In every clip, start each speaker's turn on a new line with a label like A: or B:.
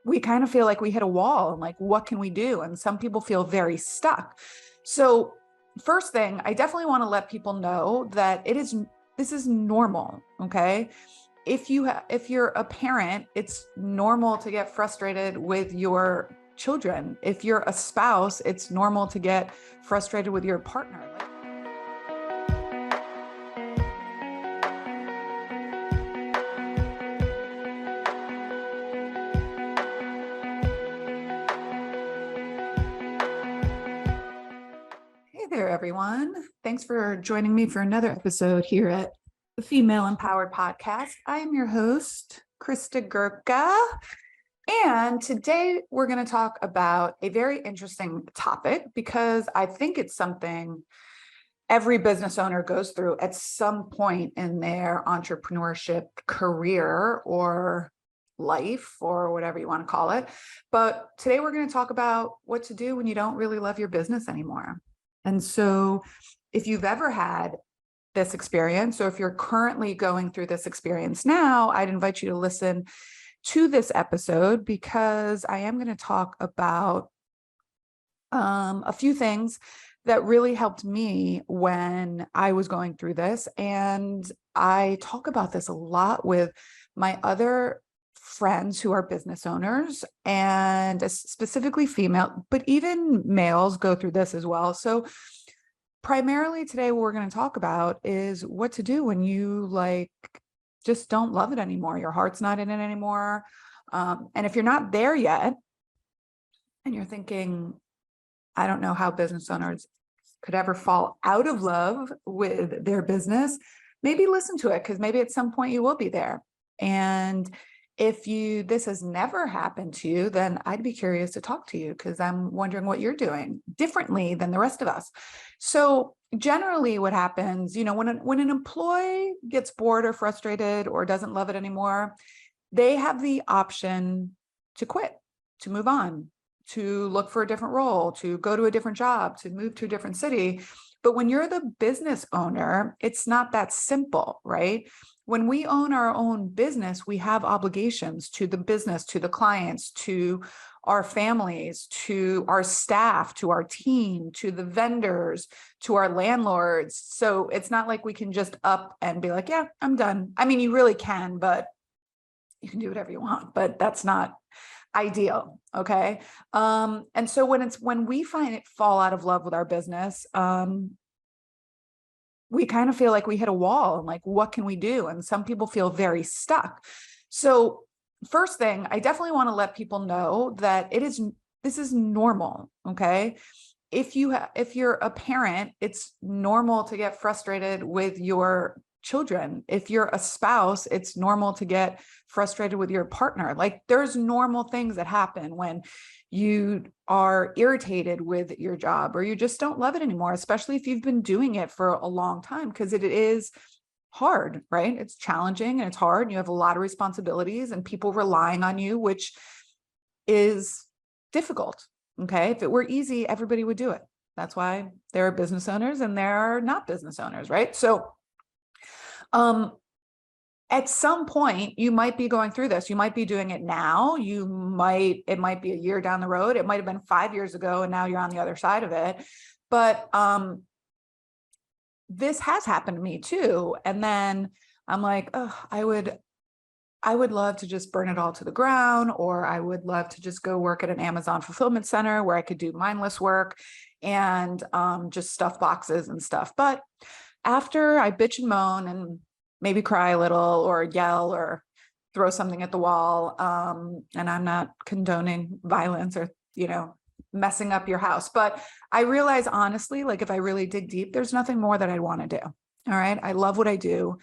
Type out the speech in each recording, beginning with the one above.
A: we kind of feel like we hit a wall and like, what can we do? And some people feel very stuck. So, first thing, I definitely want to let people know that this is normal. Okay. If you're a parent, it's normal to get frustrated with your children. If you're a spouse, it's normal to get frustrated with your partner. Hey there, everyone. Thanks for joining me for another episode here at the Female Empowered Podcast. I am your host, Krista Gurka. And today we're going to talk about a very interesting topic because I think it's something every business owner goes through at some point in their entrepreneurship career or life or whatever you want to call it. But today we're going to talk about what to do when you don't really love your business anymore. And so if you've ever had this experience, or if you're currently going through this experience now, I'd invite you to listen to this episode because I am going to talk about a few things that really helped me when I was going through this. And I talk about this a lot with my other friends who are business owners, and specifically female, but even males go through this as well. So primarily today, what we're going to talk about is what to do when you just don't love it anymore. Your heart's not in it anymore. And if you're not there yet and you're thinking, I don't know how business owners could ever fall out of love with their business, maybe listen to it, because maybe at some point you will be there. And if this has never happened to you, then I'd be curious to talk to you because I'm wondering what you're doing differently than the rest of us. So generally what happens, when an employee gets bored or frustrated or doesn't love it anymore, they have the option to quit, to move on, to look for a different role, to go to a different job, to move to a different city. But when you're the business owner, it's not that simple, right? When we own our own business, we have obligations to the business, to the clients, to our families, to our staff, to our team, to the vendors, to our landlords. So it's not like we can just up and be like, yeah, I'm done. I mean, you really can, but you can do whatever you want, but that's not ideal. Okay. And so when we fall out of love with our business, we kind of feel like we hit a wall and like, what can we do? And some people feel very stuck. So first thing, I definitely want to let people know that this is normal. Okay. If you're a parent, it's normal to get frustrated with your children. If you're a spouse, it's normal to get frustrated with your partner. Like there's normal things that happen when you are irritated with your job or you just don't love it anymore, especially if you've been doing it for a long time, because it is hard, right? It's challenging and it's hard. And you have a lot of responsibilities and people relying on you, which is difficult. Okay. If it were easy, everybody would do it. That's why there are business owners and there are not business owners, right? So at some point you might be going through this. You might be doing it now. It might be a year down the road. It might have been 5 years ago and now you're on the other side of it. But this has happened to me too. And then I'm like, oh, I would love to just burn it all to the ground, or I would love to just go work at an Amazon fulfillment center where I could do mindless work and just stuff boxes and stuff. But after I bitch and moan and maybe cry a little or yell or throw something at the wall, and I'm not condoning violence or, messing up your house, but I realize honestly, like if I really dig deep, there's nothing more that I want to do. All right. I love what I do.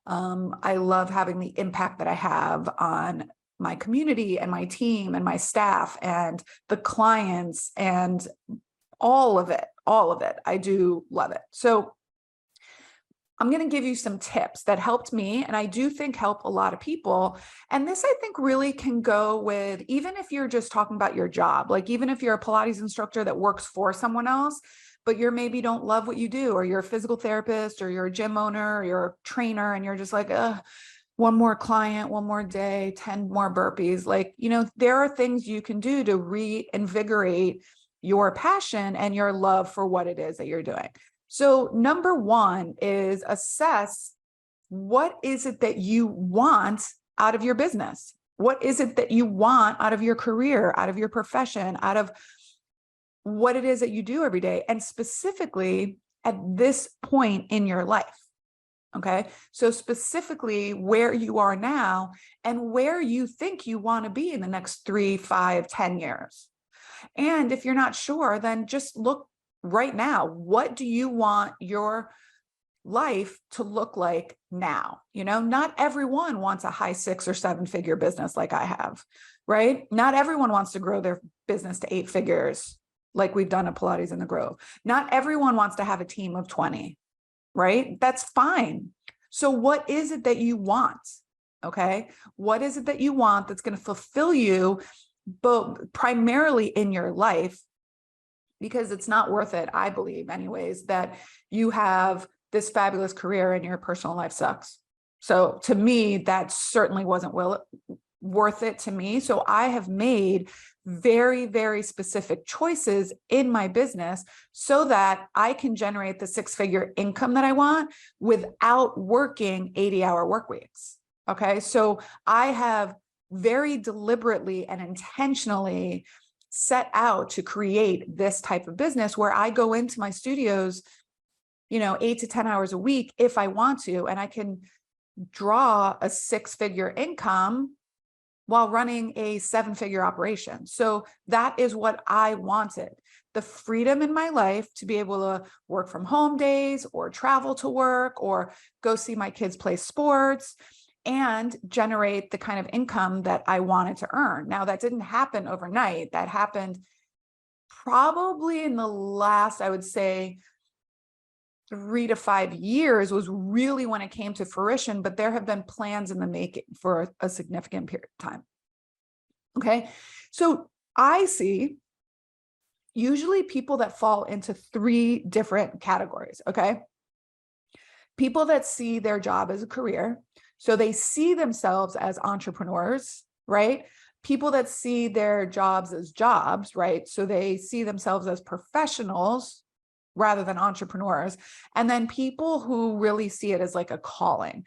A: I love having the impact that I have on my community and my team and my staff and the clients and all of it. I do love it. So I'm going to give you some tips that helped me, and I do think help a lot of people. And this, I think, really can go with, even if you're just talking about your job, like even if you're a Pilates instructor that works for someone else, but you're maybe don't love what you do, or you're a physical therapist, or you're a gym owner, or you're a trainer, and you're just like, one more client, one more day, 10 more burpees. Like, there are things you can do to reinvigorate your passion and your love for what it is that you're doing. So number one is assess, what is it that you want out of your business? What is it that you want out of your career, out of your profession, out of what it is that you do every day? And specifically at this point in your life. Okay. So specifically where you are now and where you think you want to be in the next 3, 5, 10 years. And if you're not sure, then just look right now. What do you want your life to look like now? Not everyone wants a high 6 or 7 figure business like I have, right? Not everyone wants to grow their business to 8 figures like we've done at Pilates in the Grove. Not everyone wants to have a team of 20. Right? That's fine. So what is it that you want? Okay. What is it that you want that's going to fulfill you, but primarily in your life? Because it's not worth it, I believe anyways, that you have this fabulous career and your personal life sucks. So to me, that certainly wasn't worth it to me. So I have made very, very specific choices in my business so that I can generate the 6-figure income that I want without working 80-hour work weeks. Okay. So I have very deliberately and intentionally set out to create this type of business where I go into my studios, 8 to 10 hours a week if I want to, and I can draw a 6-figure income while running a 7-figure operation. So that is what I wanted. The freedom in my life to be able to work from home days or travel to work or go see my kids play sports and generate the kind of income that I wanted to earn. Now, that didn't happen overnight. That happened probably in the last, I would say, 3 to 5 years was really when it came to fruition, but there have been plans in the making for a significant period of time. Okay. So I see usually people that fall into 3 different categories. Okay. People that see their job as a career. So they see themselves as entrepreneurs, right? People that see their jobs as jobs, right? So they see themselves as professionals rather than entrepreneurs. And then people who really see it as like a calling.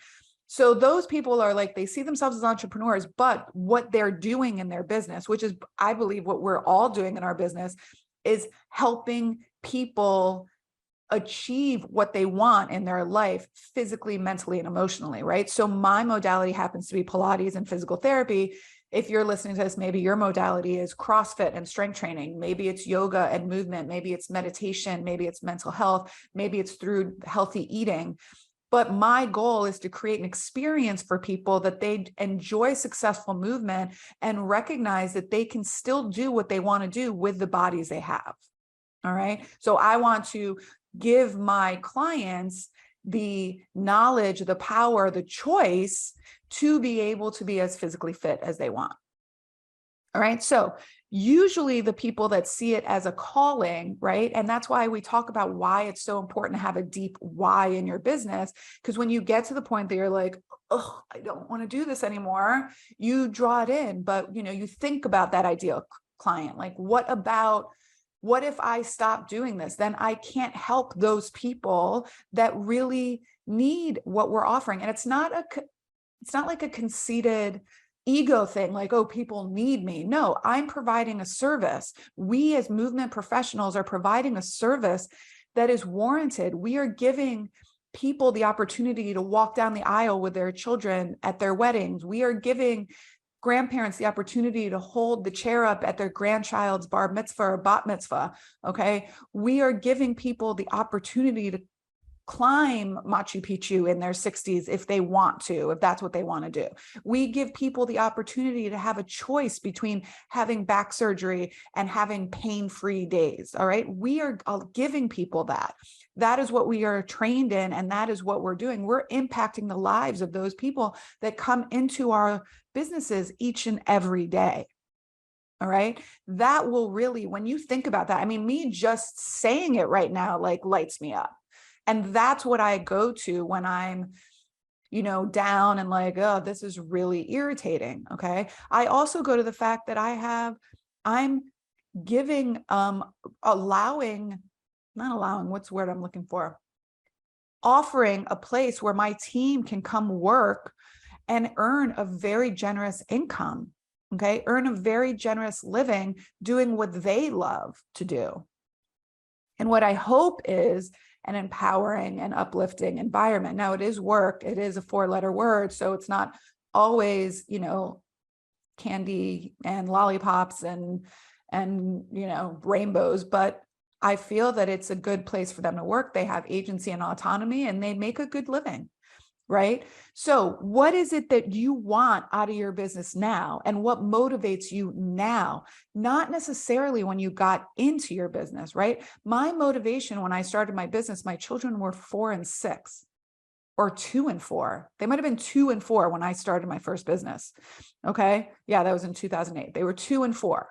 A: So those people are like, they see themselves as entrepreneurs, but what they're doing in their business, which is, I believe, what we're all doing in our business, is helping people achieve what they want in their life physically, mentally, and emotionally, right? So my modality happens to be Pilates and physical therapy. If you're listening to this, maybe your modality is CrossFit and strength training. Maybe it's yoga and movement. Maybe it's meditation. Maybe it's mental health. Maybe it's through healthy eating. But my goal is to create an experience for people that they enjoy successful movement and recognize that they can still do what they want to do with the bodies they have. All right. So I want to give my clients the knowledge, the power, the choice to be able to be as physically fit as they want. All right. So usually the people that see it as a calling, right? And that's why we talk about why it's so important to have a deep why in your business. Because when you get to the point that you're like, oh, I don't want to do this anymore, you draw it in. But, you think about that ideal client. Like, what if I stop doing this? Then I can't help those people that really need what we're offering. And it's not like a conceited ego thing, like, oh, people need me. No, I'm providing a service. We as movement professionals are providing a service that is warranted. We are giving people the opportunity to walk down the aisle with their children at their weddings. We are giving grandparents the opportunity to hold the chair up at their grandchild's bar mitzvah or bat mitzvah. Okay. We are giving people the opportunity to climb Machu Picchu in their 60s if they want to, if that's what they want to do. We give people the opportunity to have a choice between having back surgery and having pain-free days. All right. We are giving people that. That is what we are trained in, and that is what we're doing. We're impacting the lives of those people that come into our businesses each and every day. All right. That will really, when you think about that, I mean, me just saying it right now, like, lights me up. And that's what I go to when I'm down and like, oh, this is really irritating. Okay. I also go to the fact that I'm giving, what's the word I'm looking for? Offering a place where my team can come work and earn a very generous income. Okay. Earn a very generous living doing what they love to do. And what I hope is an empowering and uplifting environment. Now, it is work. It is a 4-letter word. So it's not always, candy and lollipops and rainbows, but I feel that it's a good place for them to work. They have agency and autonomy, and they make a good living. Right? So what is it that you want out of your business now? And what motivates you now? Not necessarily when you got into your business, right? My motivation when I started my business, my children were 4 and 6 or 2 and 4. They might've been 2 and 4 when I started my first business. Okay. Yeah, that was in 2008. They were 2 and 4.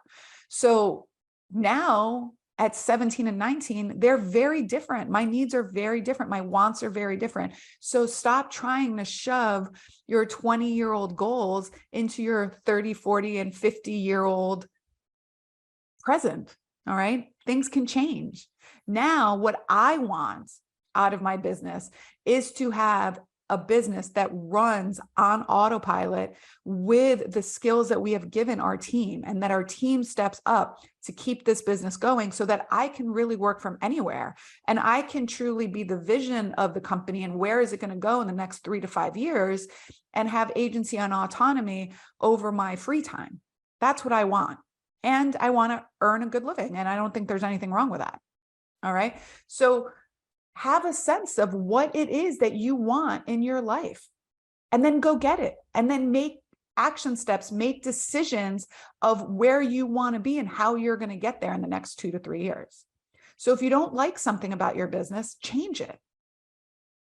A: So now at 17 and 19, they're very different. My needs are very different. My wants are very different. So stop trying to shove your 20-year-old goals into your 30, 40, and 50-year-old present. All right. Things can change. Now, what I want out of my business is to have a business that runs on autopilot with the skills that we have given our team, and that our team steps up to keep this business going so that I can really work from anywhere. And I can truly be the vision of the company and where is it going to go in the next 3 to 5 years, and have agency and autonomy over my free time. That's what I want. And I want to earn a good living. And I don't think there's anything wrong with that. All right. So have a sense of what it is that you want in your life, and then go get it, and then make action steps, make decisions of where you want to be and how you're going to get there in the next 2 to 3 years. So if you don't like something about your business, change it.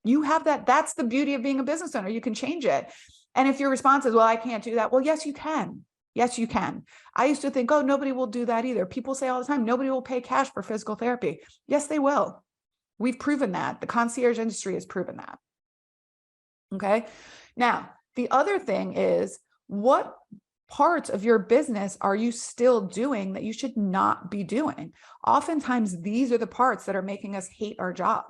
A: You have that. That's the beauty of being a business owner. You can change it. And if your response is, well, I can't do that. Well, yes, you can. Yes, you can. I used to think, oh, nobody will do that either. People say all the time, nobody will pay cash for physical therapy. Yes, they will. We've proven that. The concierge industry has proven that. Okay. Now, the other thing is, what parts of your business are you still doing that you should not be doing? Oftentimes, these are the parts that are making us hate our job.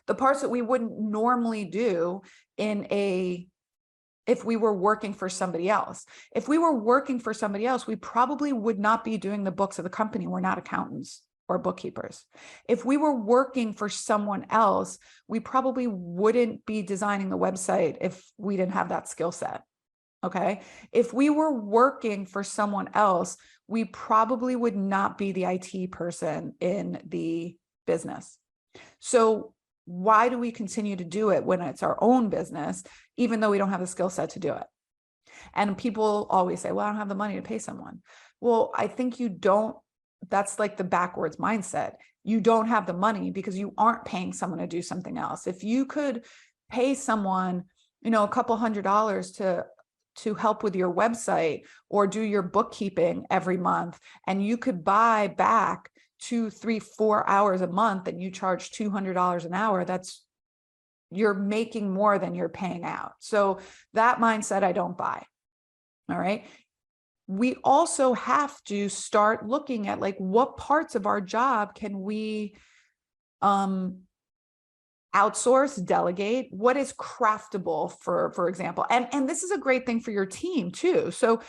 A: The parts that we wouldn't normally do if we were working for somebody else. If we were working for somebody else, we probably would not be doing the books of the company. We're not accountants or bookkeepers. If we were working for someone else, we probably wouldn't be designing the website if we didn't have that skill set. Okay. If we were working for someone else, we probably would not be the IT person in the business. So why do we continue to do it when it's our own business, even though we don't have the skill set to do it? And people always say, well, I don't have the money to pay someone. Well, I think you don't. That's like the backwards mindset. You don't have the money because you aren't paying someone to do something else. If you could pay someone, a couple $100s to help with your website or do your bookkeeping every month, and you could buy back 2, 3, 4 hours a month, and you charge $200 an hour, you're making more than you're paying out. So that mindset I don't buy. All right. We also have to start looking at like, what parts of our job can we outsource, delegate? What is craftable, for example? And this is a great thing for your team too. So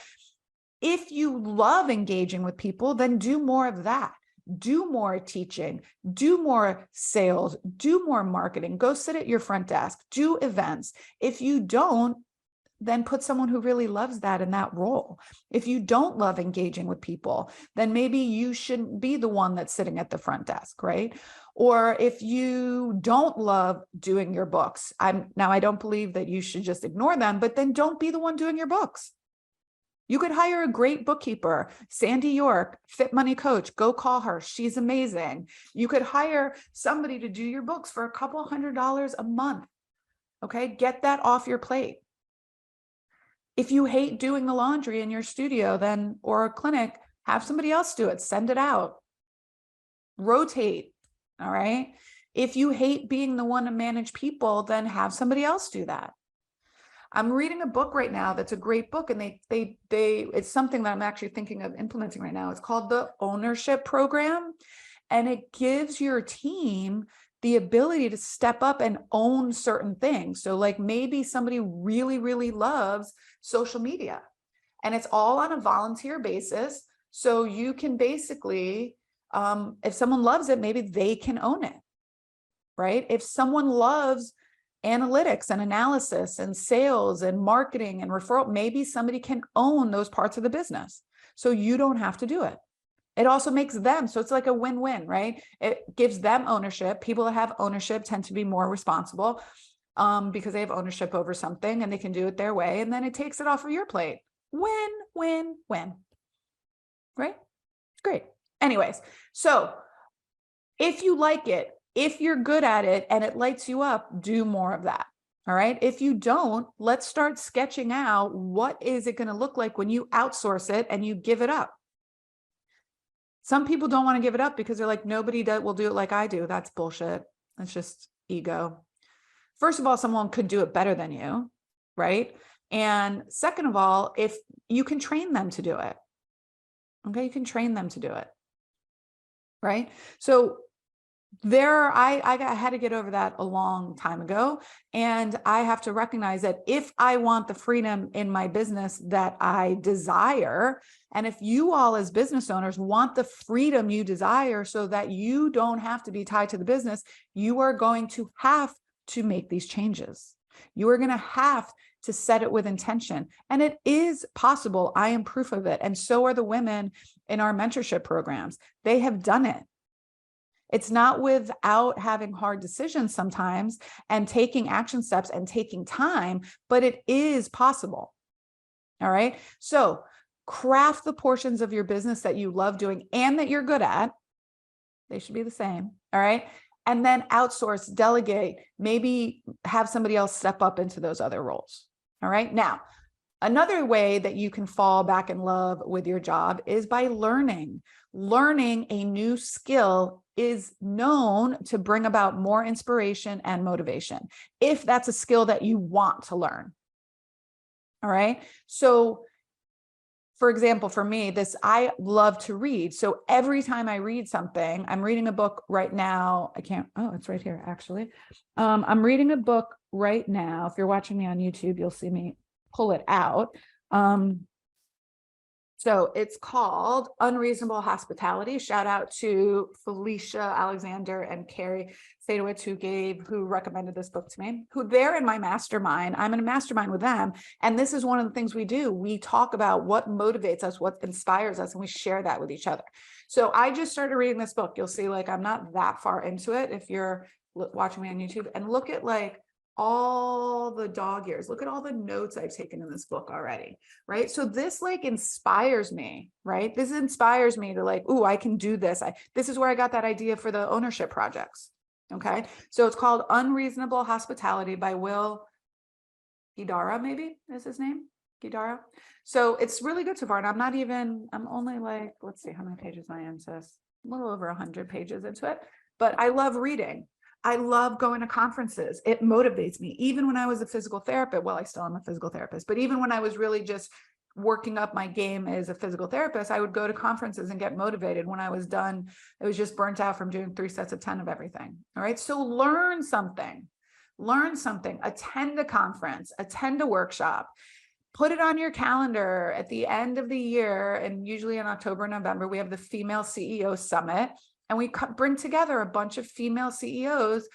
A: if you love engaging with people, then do more of that. Do more teaching, do more sales, do more marketing, go sit at your front desk, do events. If you don't, then put someone who really loves that in that role. If you don't love engaging with people, then maybe you shouldn't be the one that's sitting at the front desk, right? Or if you don't love doing your books, I don't believe that you should just ignore them, but then don't be the one doing your books. You could hire a great bookkeeper, Sandy York, Fit Money Coach. Go call her. She's amazing. You could hire somebody to do your books for a couple $100s a month. Okay, get that off your plate. If you hate doing the laundry in your studio, then, or a clinic, have somebody else do it. Send it out. Rotate. All right. If you hate being the one to manage people, then have somebody else do that. I'm reading a book right now that's a great book, and it's something that I'm actually thinking of implementing right now. It's called the Ownership Program, and it gives your team the ability to step up and own certain things. So like maybe somebody really, really loves social media, and it's all on a volunteer basis. So you can basically, if someone loves it, maybe they can own it, right? If someone loves analytics and analysis and sales and marketing and referral, maybe somebody can own those parts of the business. So you don't have to do it. It also makes them, so it's like a win-win, right? It gives them ownership. People that have ownership tend to be more responsible because they have ownership over something and they can do it their way. And then it takes it off of your plate. Win, win, win, right? Great. Anyways, so if you like it, if you're good at it and it lights you up, do more of that. All right. If you don't, let's start sketching out what is it going to look like when you outsource it and you give it up. Some people don't want to give it up because they're like, nobody will do it like I do. That's bullshit. That's just ego. First of all, someone could do it better than you, right? And second of all, if you can train them to do it, okay, you can train them to do it, right? So I had to get over that a long time ago. And I have to recognize that if I want the freedom in my business that I desire, and if you all as business owners want the freedom you desire so that you don't have to be tied to the business, you are going to have to make these changes. You are going to have to set it with intention. And it is possible. I am proof of it. And so are the women in our mentorship programs. They have done it. It's not without having hard decisions sometimes and taking action steps and taking time, but it is possible. All right. So craft the portions of your business that you love doing and that you're good at. They should be the same. All right. And then outsource, delegate, maybe have somebody else step up into those other roles. All right. Now, another way that you can fall back in love with your job is by learning. Learning a new skill is known to bring about more inspiration and motivation, if that's a skill that you want to learn. All right. So for example, for me, I love to read. So every time I read something, I'm reading a book right now. It's right here, actually. I'm reading a book right now. If you're watching me on YouTube, you'll see me pull it out. So it's called Unreasonable Hospitality. Shout out to Felicia Alexander and Carrie Sadowitz, who recommended this book to me, who they're in my mastermind. I'm in a mastermind with them. And this is one of the things we do. We talk about what motivates us, what inspires us, and we share that with each other. So I just started reading this book. You'll see, like, I'm not that far into it if you're watching me on YouTube, and look at like all the dog ears. Look at all the notes I've taken in this book already, right? So this like inspires me, right? This inspires me to like, ooh, I can do this. This is where I got that idea for the ownership projects. Okay. So it's called Unreasonable Hospitality by Will Guidara, maybe is his name, Guidara. So it's really good so far. And I'm only like, let's see, how many pages am I in, sis? A little over 100 pages into it, but I love reading. I love going to conferences. It motivates me. Even when I was a physical therapist, well, I still am a physical therapist, but even when I was really just working up my game as a physical therapist, I would go to conferences and get motivated. When I was done, I was just burnt out from doing 3 sets of 10 of everything. All right. So learn something, attend a conference, attend a workshop, put it on your calendar at the end of the year. And usually in October, November, we have the Female CEO Summit. And we bring together a bunch of female CEOs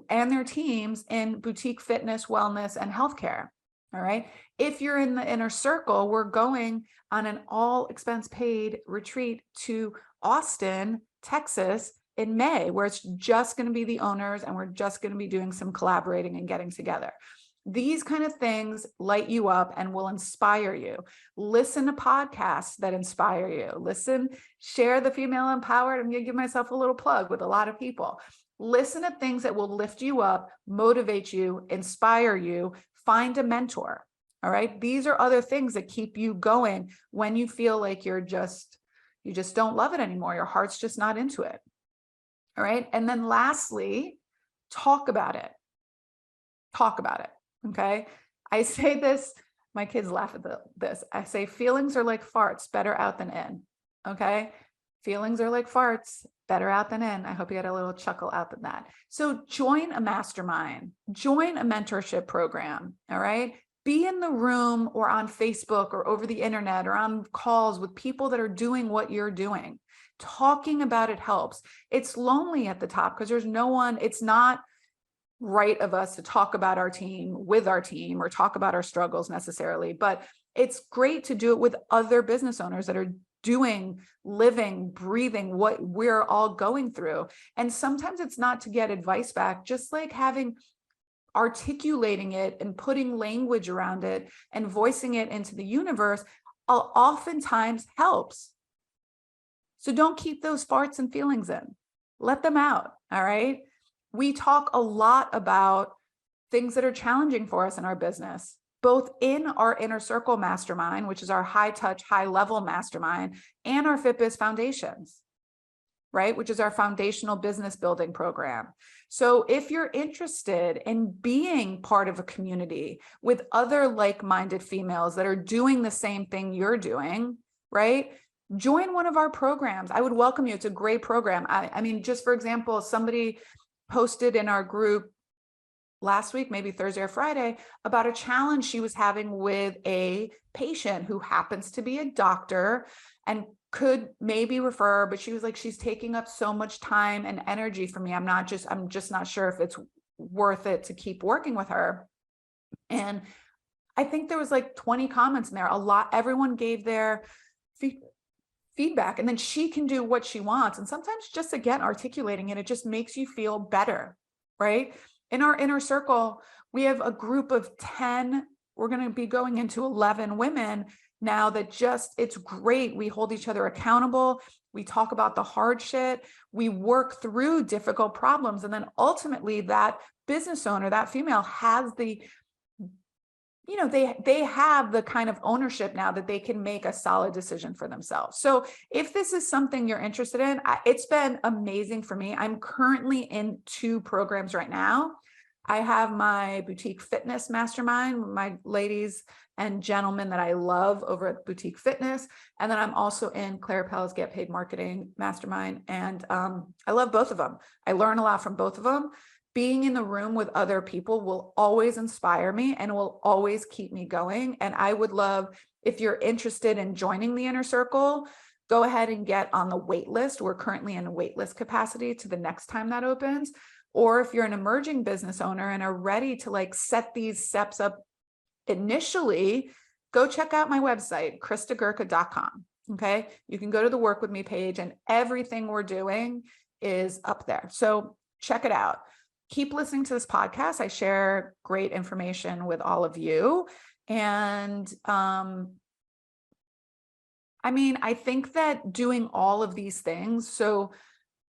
A: and their teams in boutique fitness, wellness, and healthcare. All right. If you're in the inner circle, we're going on an all expense paid retreat to Austin, Texas in May, where it's just going to be the owners and we're just going to be doing some collaborating and getting together. These kind of things light you up and will inspire you. Listen to podcasts that inspire you. Share the Female Empowered. I'm going to give myself a little plug with a lot of people. Listen to things that will lift you up, motivate you, inspire you. Find a mentor. All right. These are other things that keep you going when you feel like you just don't love it anymore. Your heart's just not into it. All right. And then lastly, talk about it. Talk about it. Okay. I say this, my kids laugh at this. I say feelings are like farts, better out than in. Okay. Feelings are like farts, better out than in. I hope you had a little chuckle out than that. So join a mastermind, join a mentorship program. All right. Be in the room or on Facebook or over the internet or on calls with people that are doing what you're doing. Talking about it helps. It's lonely at the top because there's no one, it's not right of us to talk about our team with our team or talk about our struggles necessarily, but it's great to do it with other business owners that are doing, living, breathing what we're all going through. And sometimes it's not to get advice back, just like articulating it and putting language around it and voicing it into the universe oftentimes helps. So don't keep those farts and feelings in. Let them out. All right. We talk a lot about things that are challenging for us in our business, both in our Inner Circle Mastermind, which is our high touch, high level mastermind, and our FitBiz Foundations, right? Which is our foundational business building program. So if you're interested in being part of a community with other like-minded females that are doing the same thing you're doing, right? Join one of our programs. I would welcome you. It's a great program. I mean, just for example, somebody posted in our group last week, maybe Thursday or Friday, about a challenge she was having with a patient who happens to be a doctor and could maybe refer, but she was like, she's taking up so much time and energy for me. I'm just not sure if it's worth it to keep working with her. And I think there was like 20 comments in there. Everyone gave their feedback, and then she can do what she wants. And sometimes just again, articulating it just makes you feel better, right? In our Inner Circle, we have a group of 10. We're going to be going into 11 women now that it's great. We hold each other accountable. We talk about the hard shit. We work through difficult problems. And then ultimately that business owner, that female has they have the kind of ownership now that they can make a solid decision for themselves. So if this is something you're interested in, it's been amazing for me. I'm currently in 2 programs right now. I have my Boutique Fitness Mastermind, my ladies and gentlemen that I love over at Boutique Fitness. And then I'm also in Claire Appel's Get Paid Marketing Mastermind. And I love both of them. I learn a lot from both of them. Being in the room with other people will always inspire me and will always keep me going. And I would love, if you're interested in joining the Inner Circle, go ahead and get on the wait list. We're currently in a wait list capacity to the next time that opens. Or if you're an emerging business owner and are ready to set these steps up initially, go check out my website, kristagurka.com. Okay. You can go to the Work With Me page and everything we're doing is up there. So check it out. Keep listening to this podcast. I share great information with all of you. And I think that doing all of these things, so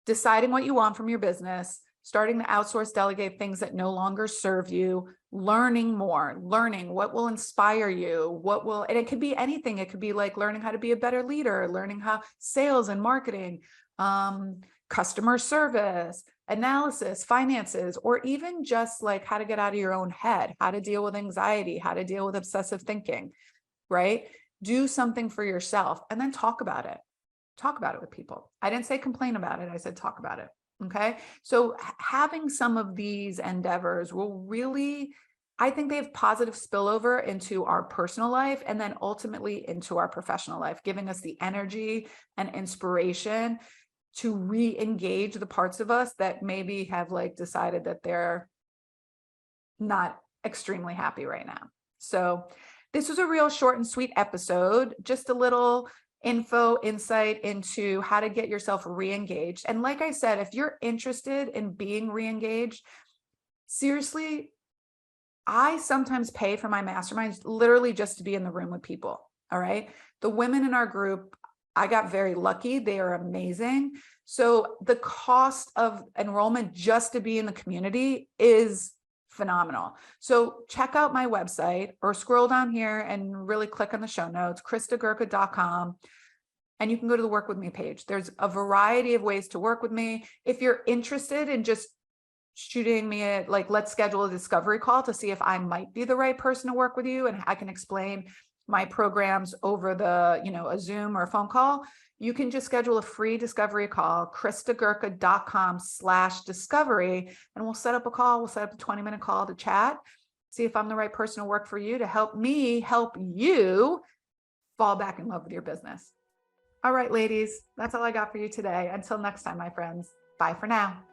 A: deciding what you want from your business, starting to outsource, delegate things that no longer serve you, learning more, learning what will inspire you, and it could be anything. It could be like learning how to be a better leader, learning how sales and marketing, customer service, analysis, finances, or even just how to get out of your own head, how to deal with anxiety, how to deal with obsessive thinking, right? Do something for yourself and then talk about it. Talk about it with people. I didn't say complain about it. I said, talk about it. Okay. So having some of these endeavors will really, I think they have positive spillover into our personal life and then ultimately into our professional life, giving us the energy and inspiration to re-engage the parts of us that maybe have decided that they're not extremely happy right now. So this was a real short and sweet episode, just a little insight into how to get yourself re-engaged. And like I said, if you're interested in being re-engaged, seriously, I sometimes pay for my masterminds literally just to be in the room with people. All right. The women in our group, I got very lucky. They are amazing. So the cost of enrollment just to be in the community is phenomenal. So check out my website or scroll down here and really click on the show notes, kristagurka.com. And you can go to the Work With Me page. There's a variety of ways to work with me. If you're interested in just shooting me let's schedule a discovery call to see if I might be the right person to work with you. And I can explain my programs over a Zoom or a phone call. You can just schedule a free discovery call, kristagurka.com/discovery. And we'll set up a call. We'll set up a 20-minute call to chat, see if I'm the right person to work for you, to help me help you fall back in love with your business. All right, ladies, that's all I got for you today. Until next time, my friends. Bye for now.